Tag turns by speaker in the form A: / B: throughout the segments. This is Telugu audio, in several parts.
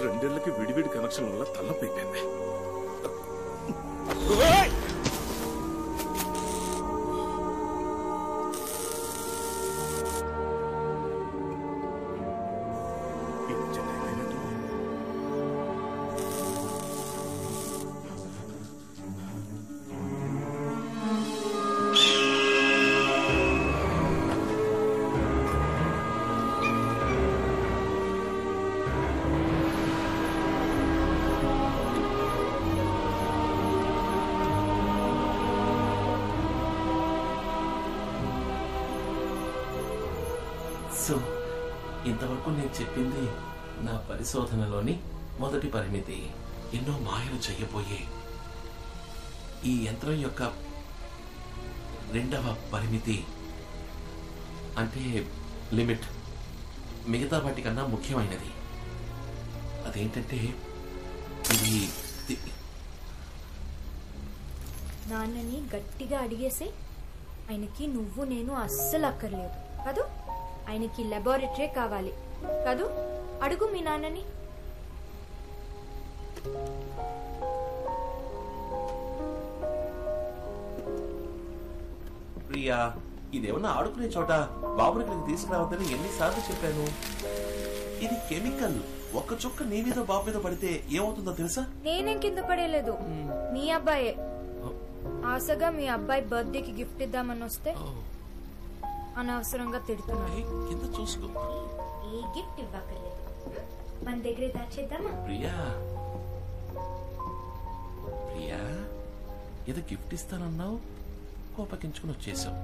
A: రెండేళ్లకి విడివిడి కనెక్షన్ వల్ల తలపెట్టింది.
B: సో ఇంతవరకు నేను చెప్పింది నా పరిశోధనలోని మొదటి పరిమితి. ఎన్నో మాయలు చెయ్యబోయే ఈ యంత్రం యొక్క రెండవ పరిమితి అంటే లిమిట్ మిగతా వాటికన్నా ముఖ్యమైనది. అదేంటంటే ఇది
C: నాన్నని గట్టిగా అడిగేసి ఆయనకి నువ్వు నేను అస్సలు అక్కర్లేదు కదూ, ఆయనకి లాబొరేటరీ కావాలి కదూ, అడుగు మీ నాన్నని.
B: ప్రియా, ఇదేమన్నా ఆడుకునే చోట బాబుని ఇక్కడికి తీసుకురావద్దని ఎన్నిసార్లు చెప్పాను. ఇది కెమికల్. ఒక్క చుక్క నీ మీద బాబు మీద పడితే ఏమవుతుందో తెలుసా?
C: నేనేం కింద పడేలేదు, మీ అబ్బాయే. ఆశగా మీ అబ్బాయి బర్త్డేకి గిఫ్ట్ ఇద్దామని వస్తే అనవసరంగా తిడుతున్నాడు.
B: కింద చూసుకో.
C: ఏ గిఫ్ట్ ఇవ్వక్కర్లేదు, మన దగ్గరే దాచేద్దామా?
B: ప్రియా ప్రియా, ఏదో గిఫ్ట్ ఇస్తానన్నావు, కోపగించుకుని వచ్చేసావు.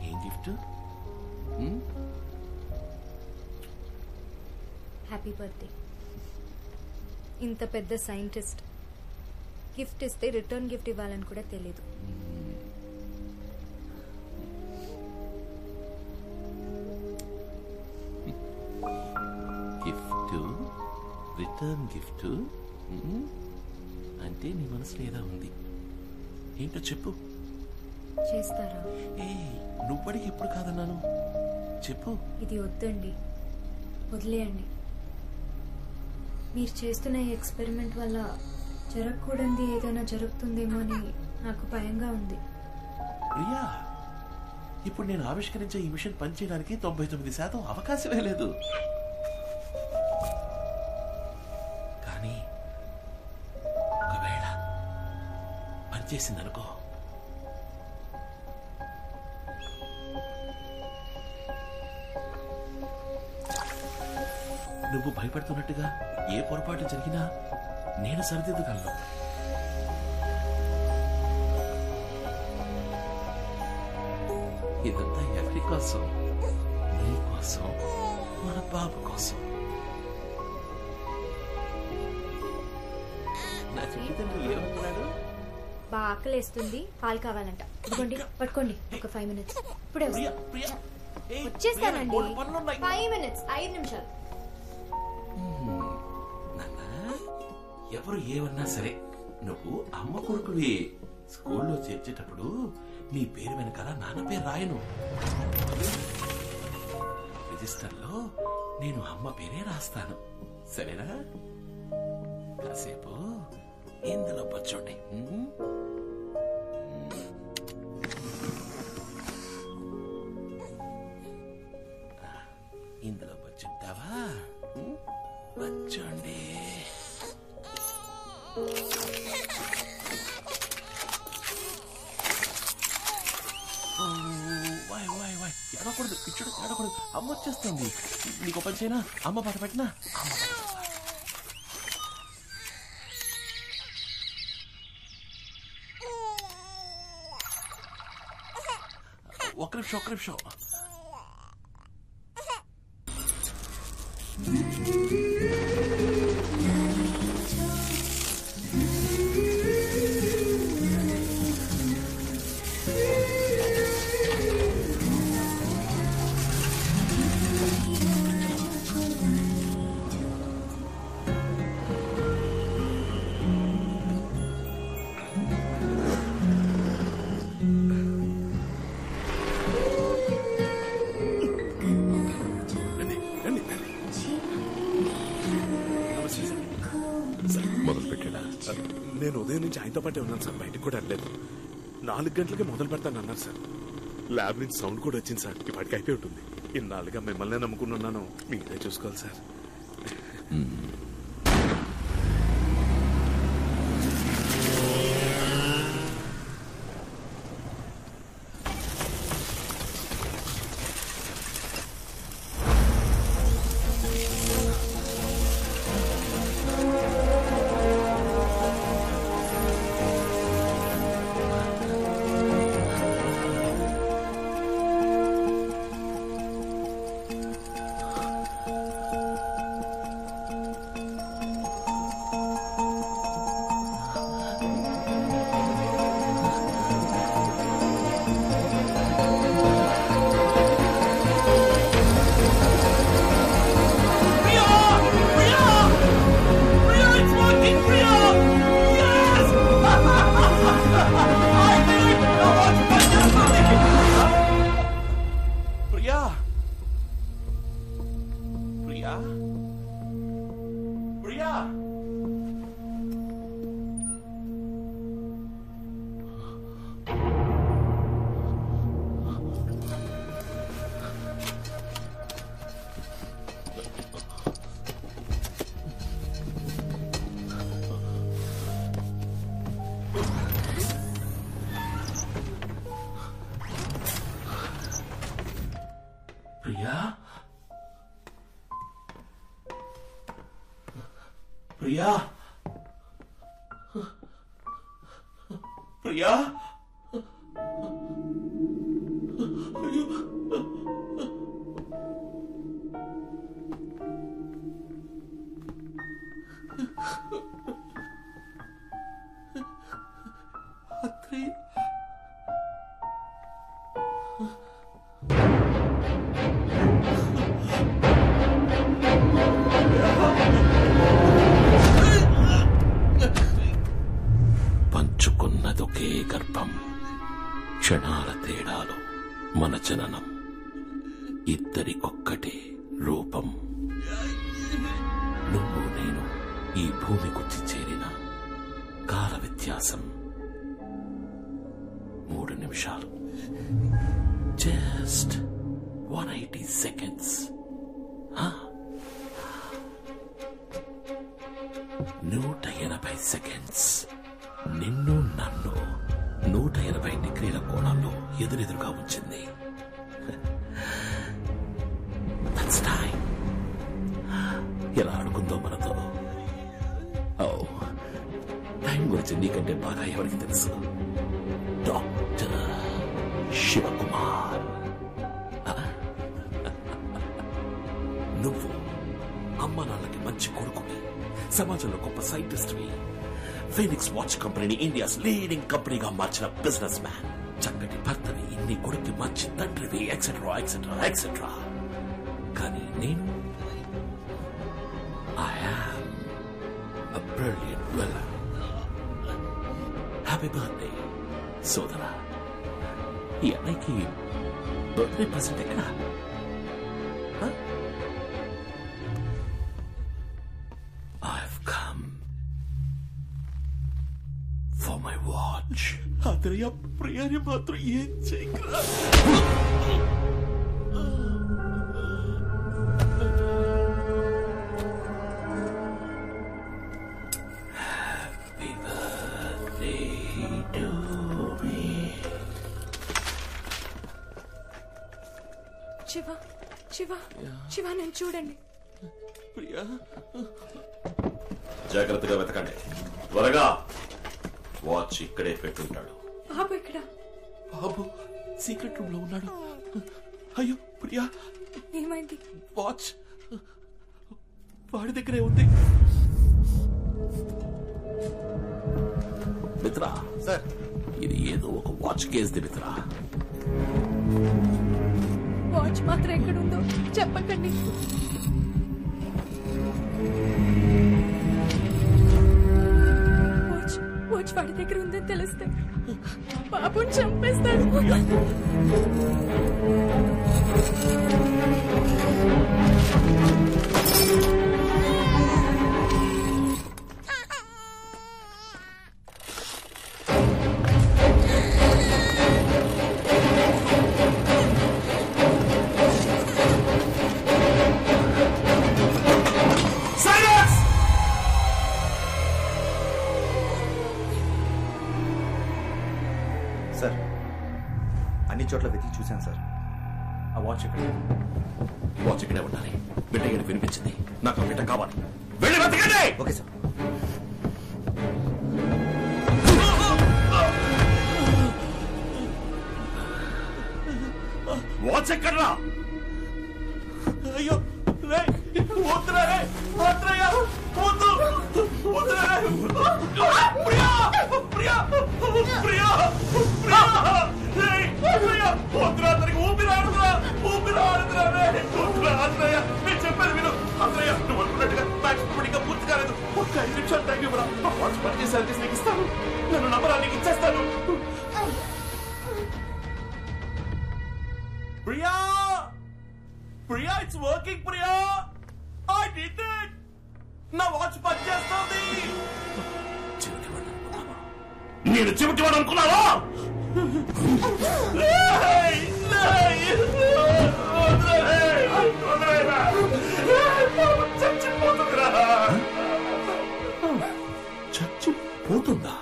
B: ఏం గిఫ్ట్?
C: Happy birthday. ఇంత పెద్ద సైంటిస్ట్ గిఫ్ట్ ఇస్తే రిటర్న్ గిఫ్ట్ ఇవ్వాలని కూడా తెలీదు.
B: గిఫ్ట్, రిటర్న్ గిఫ్ట్ అంటే నీ మనసులో ఏదో ఉంది. ఏంటో చెప్పు.
C: చేస్తారా?
B: నువ్వడికి ఎప్పుడు కాదన్నాను, చెప్పు.
C: ఇది వద్దండి, వదిలేయండి. మీరు చేస్తున్న ఈ ఎక్స్పెరిమెంట్ వల్ల జరగకూడదు ఏదైనా జరుగుతుందేమో అని నాకు భయంగా ఉంది.
B: ప్రియా, ఇప్పుడు నేను ఆవిష్కరించే ఈ మిషన్ పనిచేయడానికి 99% అవకాశమే లేదు. కానీ ఒకవేళ పనిచేసిందనుకో, నువ్వు భయపడుతున్నట్టుగా ఏ పొరపాటు జరిగినా నేను సరిదిద్దగలను. ఇదంతా ఎవరి కోసం? నీ కోసం, మన బాబు కోసం. నా జీవితంలో ఏమన్నాడు?
C: బాగా ఆకలేస్తుంది, పాలు కావాలంట. ఇదిగోండి, పట్టుకోండి. ఒక 5 minutes. ఇప్పుడే వచ్చేస్తానండి. 5 minutes, 5 నిమిషాలు.
B: ఎవరు ఏమన్నా సరే, నువ్వు అమ్మ కొడుకువి. స్కూల్లో చేర్చేటప్పుడు నీ పేరు వెనకాల నాన్న పేరు రాయను. రిజిస్టర్లో నేను అమ్మ పేరే రాస్తాను. సరేనా? కాసేపు ఇందులో పచ్చోండి. ఇందులో పచ్చుంటావా? పచ్చోండి. ఏడకూడదు, ఇచ్చుడు ఏడకూడదు. అమ్మ వచ్చేస్తుంది. నీకు పని చేయనా? అమ్మ బాధ పెట్టినా? ఒక్క నిమిషం, ఒక్క నిమిషం.
A: నుంచి ఆయనతో పాటే ఉన్నాను సార్. బయటకు కూడా వెళ్ళలేదు. 4 గంటలకే మొదలు పెడతానన్నారు సార్. ల్యాబ్ నుంచి సౌండ్ కూడా వచ్చింది సార్. ఇప్పటికి అయిపోయి ఉంటుంది. ఇన్నాళ్ళుగా మిమ్మల్నే నమ్ముకున్నాను. మీరే చూసుకోవాలి సార్.
B: ప్రియా ప్రియా అత్రి
D: పంచుకున్నదొకే గర్భం, క్షణాల తేడాలు మన జననం, ఇద్దరికొక్కటే రూపం. నువ్వు నేను ఈ భూమి గుర్చి చేరిన కాల వ్యత్యాసం 3 నిమిషాలు. Just 180 seconds. 180 seconds. నిన్ను నన్ను 180 డిగ్రీల కోణంలో ఎదురెదురుగా ఉంచింది. That's time. ఎలా ఆడుకుందో మనతో. టైం గురించి నీకంటే బాగా ఎవరికి తెలుసు? డాక్టర్ శివకుమార్. నువ్వు అమ్మ నాన్నకి మంచి కొడుకుని, సమాజంలో గొప్ప సైంటిస్ట్వి, ఫీనిక్స్ వాచ్ కంపెనీని ఇండియాస్ లీడింగ్ కంపెనీగా మార్చిన బిజినెస్ మ్యాన్, చక్కటి భర్తని, ఇన్ని కొడుక్కి మంచి తండ్రివి, ఎక్సెట్రా ఎక్సెట్రా ఎక్సెట్రా. కానీ నేను I am a brilliant villain. Happy birthday, సోదరా. ఈ అన్నయ్యకి బర్త్డే ప్రెసెంట్ ఎక్కడా? I've come for my watch.
B: అదరయ్య ప్రియాని మాత్రం ఏం చేయగలరా?
C: శివ శివ శివ, నేను చూడండి.
B: ప్రియా,
D: జాగ్రత్తగా వెతకండి, త్వరగా. వాచ్ ఇక్కడే పెట్టుంటాడు.
C: బాబు ఇక్కడ.
B: బాబు సీక్రెట్ రూమ్ లో ఉన్నాడు. అయ్యో ప్రియా,
C: ఏమైంది?
B: వాచ్ వాడి దగ్గరే ఉంది.
D: మిత్రా
E: సార్,
D: ఇది ఏదో ఒక వాచ్ కేసుది మిత్రా.
C: వాచ్ మాత్రం ఎక్కడుందో చెప్పకండి. వాచ్ వాడి దగ్గర ఉందని తెలిస్తే బాబుని చంపేస్తాడు.
B: ఆ వాచ్ ఎక్కడ?
D: వాచ్ ఇక్కడే ఉండాలి. బిడ్డ ఇక్కడ వినిపించింది. నాకు ఆ బిడ్డ కావాలి. వెళ్ళి వెతకండి.
E: Okay sir.
D: వాచ్ ఎక్కడ్రా?
B: అయ్యో రే వద్దురా రే వద్దురయ్య వద్దు వద్దురా రే ప్రియా ప్రియా ప్రియా ప్రియా రే ప్రియా వద్దురా అతనికి ఊపిరాడుతురా రే వద్దురా అన్నయ్య నేను చెప్పేది విను అన్నయ్య నువ్వు అనుకున్నట్టుగా బ్యాక్ ఇంకా పూర్తి కాలేదు. ఒక్క 5 నిమిషాలు టైం ఇవ్వరా. వాచ్ పని చేసి సర్వీస్ నీకు ఇస్తాను. నన్ను నమ్మరా నీకు ఇచ్చేస్తాను. Priya Priya it's working Priya. I did it. నా వాచ్ పని చేస్తుంది.
D: నేను చెవిటివాడు అనుకున్నావా? చచ్చిపోతుందా?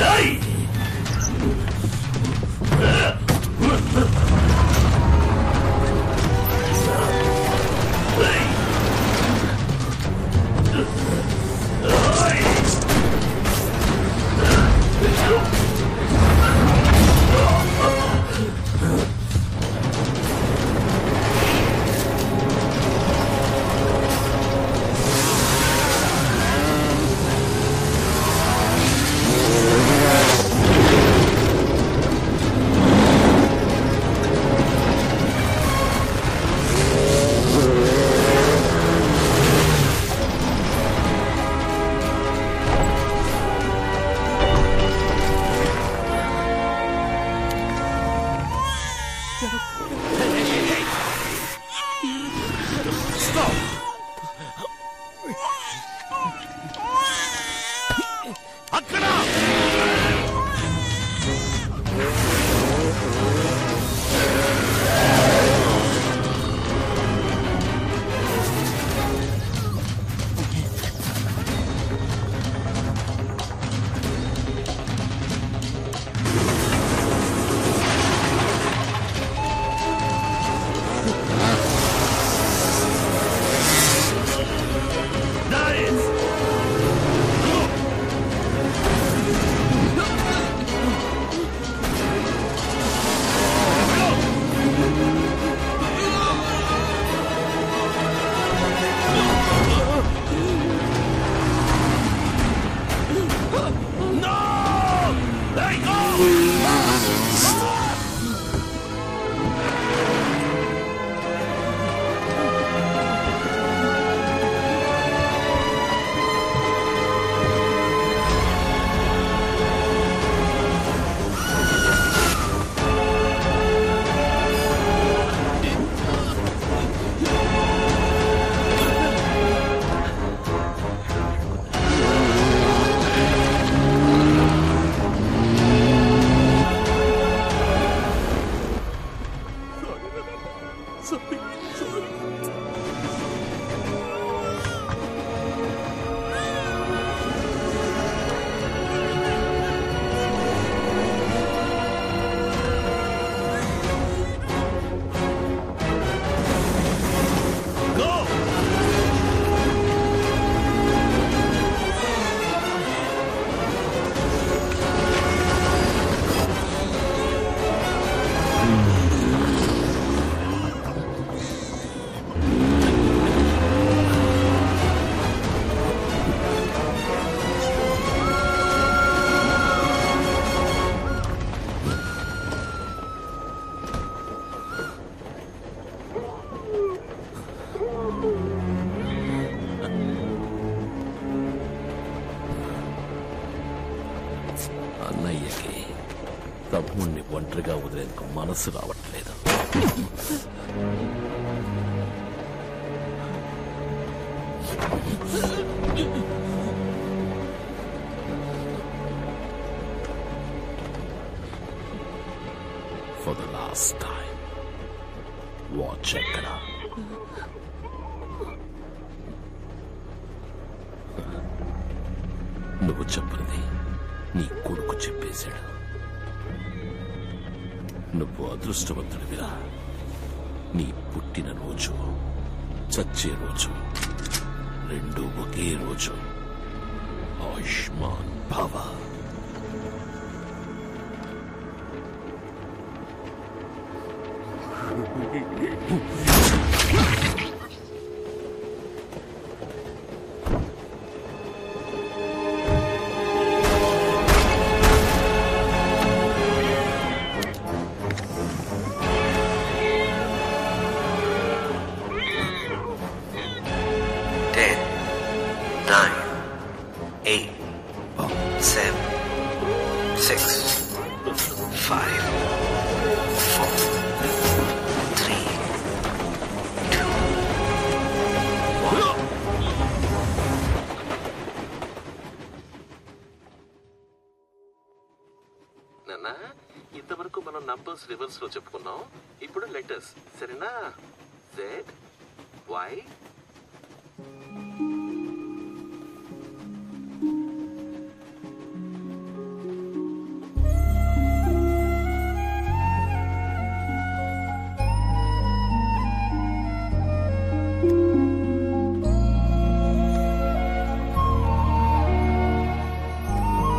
D: Hey! అన్నయ్యకి తమ్ముణ్ణి ఒంటరిగా వదిలేందుకు మనసు రావట్లేదు. For the last time, watch ఎక్కడ? నువ్వు చెప్పనిది నీ కొడుకు చెప్పేశాడు. నువ్వు అదృష్టవంతుడివిరా. నీ పుట్టిన రోజు, చచ్చే రోజు రెండు ఒకే రోజు. ఆయుష్మాన్ భవ. ఇంతవరకు మనం నంబర్స్ రివర్స్ లో చెప్పుకున్నాం. ఇప్పుడు లెటర్స్. సరేనా? Z Y